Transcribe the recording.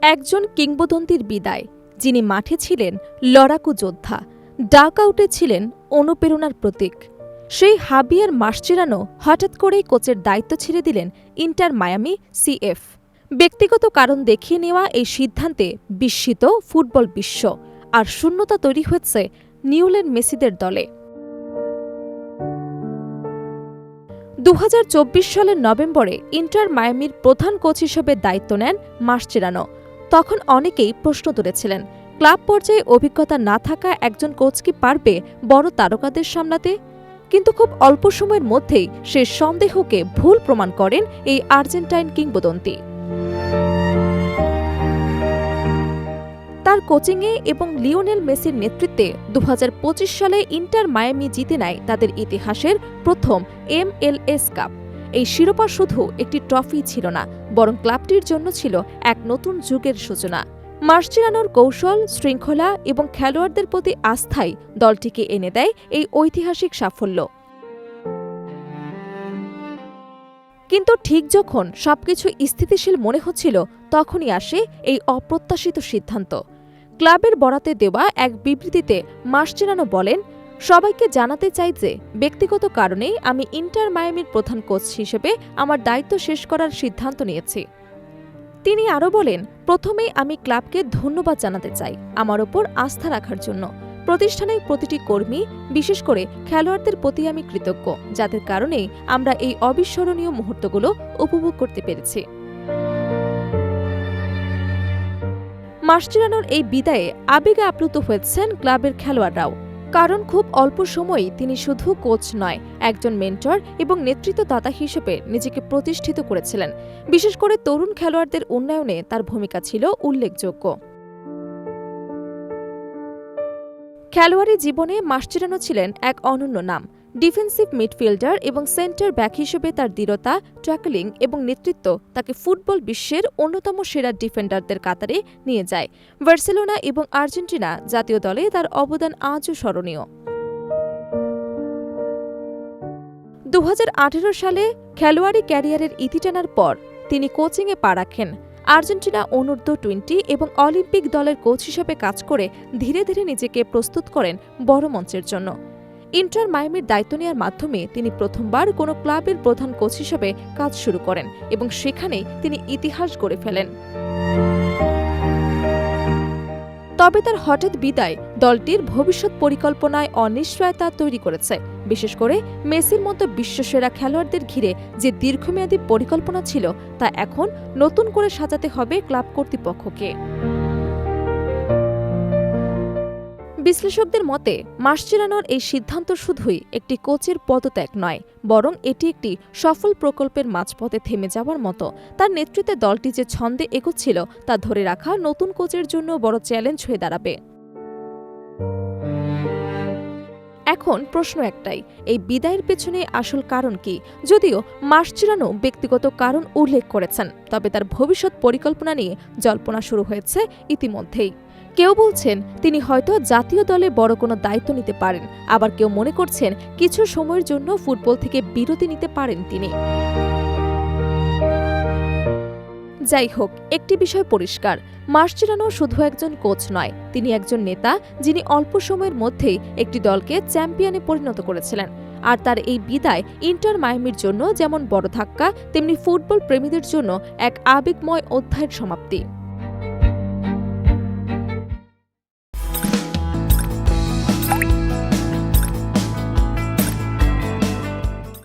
একজন কিংবদন্তির বিদায়, যিনি মাঠে ছিলেন লড়াকু যোদ্ধা, ডাক আউটে ছিলেন অনুপ্রেরণার প্রতীক। সেই হাবিয়ার মাসচেরানো হঠাৎ করেই কোচের দায়িত্ব ছেড়ে দিলেন ইন্টার মায়ামি সিএফ। ব্যক্তিগত কারণ দেখিয়ে নেওয়া এই সিদ্ধান্তে বিস্মিত ফুটবল বিশ্ব, আর শূন্যতা তৈরি হয়েছে লিওনেল মেসিদের দলে। 2024 সালের নভেম্বরে ইন্টার মায়ামির প্রধান কোচ হিসেবে দায়িত্ব নেন মাসচেরানো। তখন অনেকেই প্রশ্ন তুলেছিলেন, ক্লাব পর্যায়ে অভিজ্ঞতা না থাকা একজন কোচ কি পারবে বড় তারকাদের সামলাতে? কিন্তু খুব অল্প সময়ের মধ্যেই সে সন্দেহকে ভুল প্রমাণ করেন এই আর্জেন্টাইন কিংবদন্তি। তার কোচিংয়ে এবং লিওনেল মেসির নেতৃত্বে 2025 সালে ইন্টার মায়ামি জিতে নেয় তাদের ইতিহাসের প্রথম MLS কাপ। এই শিরোপা শুধু একটি ট্রফি ছিল না, বরং ক্লাবটির জন্য ছিল এক নতুন যুগের সূচনা। মাসচেরানোর কৌশল, শৃঙ্খলা এবং খেলোয়াড়দের প্রতি আস্থাই দলটিকে এনে দেয় এই ঐতিহাসিক সাফল্য। কিন্তু ঠিক যখন সবকিছু স্থিতিশীল মনে হচ্ছিল, তখনই আসে এই অপ্রত্যাশিত সিদ্ধান্ত। ক্লাবের বরাতে দেওয়া এক বিবৃতিতে মাসচেরানো বলেন, সবাইকে জানাতে চাই যে ব্যক্তিগত কারণেই আমি ইন্টার মায়ামির প্রধান কোচ হিসেবে আমার দায়িত্ব শেষ করার সিদ্ধান্ত নিয়েছি। তিনি আরও বলেন, প্রথমেই আমি ক্লাবকে ধন্যবাদ জানাতে চাই আমার ওপর আস্থা রাখার জন্য। প্রতিষ্ঠানের প্রতিটি কর্মী, বিশেষ করে খেলোয়াড়দের প্রতি আমি কৃতজ্ঞ, যাদের কারণেই আমরা এই অবিস্মরণীয় মুহূর্তগুলো উপভোগ করতে পেরেছি। মাসচেরানোর এই বিদায়ে আবেগে আপ্লুত হয়েছেন ক্লাবের খেলোয়াড়রাও। কারণ খুব অল্প সময়েই তিনি শুধু কোচ নয়, একজন মেন্টর এবং নেতৃত্বদাতা হিসেবে নিজেকে প্রতিষ্ঠিত করেছিলেন। বিশেষ করে তরুণ খেলোয়াড়দের উন্নয়নে তার ভূমিকা ছিল উল্লেখযোগ্য। খেলোয়াড়ি জীবনে মাসচেরানো ছিলেন এক অনন্য নাম। ডিফেন্সিভ মিডফিল্ডার এবং সেন্টার ব্যাক হিসেবে তার দৃঢ়তা, ট্যাকলিং এবং নেতৃত্ব তাকে ফুটবল বিশ্বের অন্যতম সেরা ডিফেন্ডারদের কাতারে নিয়ে যায়। বার্সেলোনা এবং আর্জেন্টিনা জাতীয় দলে তার অবদান আজও স্মরণীয়। 2018 সালে খেলোয়াড়ি ক্যারিয়ারের ইতি টানার পর তিনি কোচিংয়ে পা রাখেন। আর্জেন্টিনা অনূর্ধ্ব-20 এবং অলিম্পিক দলের কোচ হিসেবে কাজ করে ধীরে ধীরে নিজেকে প্রস্তুত করেন বড় মঞ্চের জন্য। ইন্টার মায়ামির দায়িত্ব নেওয়ার মাধ্যমে তিনি প্রথমবার কোনো ক্লাবের প্রধান কোচ হিসেবে কাজ শুরু করেন এবং সেখানেই তিনি ইতিহাস গড়ে ফেলেন। তবে তার হঠাৎ বিদায় দলটির ভবিষ্যৎ পরিকল্পনায় অনিশ্চয়তা তৈরি করেছে। বিশেষ করে মেসির মতো বিশ্বসেরা খেলোয়াড়দের ঘিরে যে দীর্ঘমেয়াদী পরিকল্পনা ছিল, তা এখন নতুন করে সাজাতে হবে ক্লাব কর্তৃপক্ষকে। বিশ্লেষকদের মতে মাসচেরানোর এই সিদ্ধান্ত শুধুই একটি কোচের পদত্যাগ নয়, বরং এটি একটি সফল প্রকল্পের মাঝপথে থেমে যাওয়ার মতো। তার নেতৃত্বে দলটি যে ছন্দে এগোচ্ছিল, তা ধরে রাখা নতুন কোচের জন্য বড় চ্যালেঞ্জ হয়ে দাঁড়াবে। এখন প্রশ্ন একটাই, এই বিদায়ের পেছনে আসল কারণ কি? যদিও মাসচেরানো ব্যক্তিগত কারণ উল্লেখ করেছেন, তবে তার ভবিষ্যৎ পরিকল্পনা নিয়ে জল্পনা শুরু হয়েছে ইতিমধ্যেই। কেউ বলছেন তিনি হয়তো জাতীয় দলে বড় কোনো দায়িত্ব নিতে পারেন, আবার কেউ মনে করছেন কিছু সময়ের জন্য ফুটবল থেকে বিরতি নিতে পারেন তিনি। যাই হোক, একটি বিষয় পরিষ্কার, মাসচেরানো শুধু একজন কোচ নয়, তিনি একজন নেতা, যিনি অল্প সময়ের মধ্যেই একটি দলকে চ্যাম্পিয়নে পরিণত করেছিলেন। আর তার এই বিদায় ইন্টার মায়ামির জন্য যেমন বড় ধাক্কা, তেমনি ফুটবল প্রেমীদের জন্য এক আবেগময় অধ্যায়ের সমাপ্তি।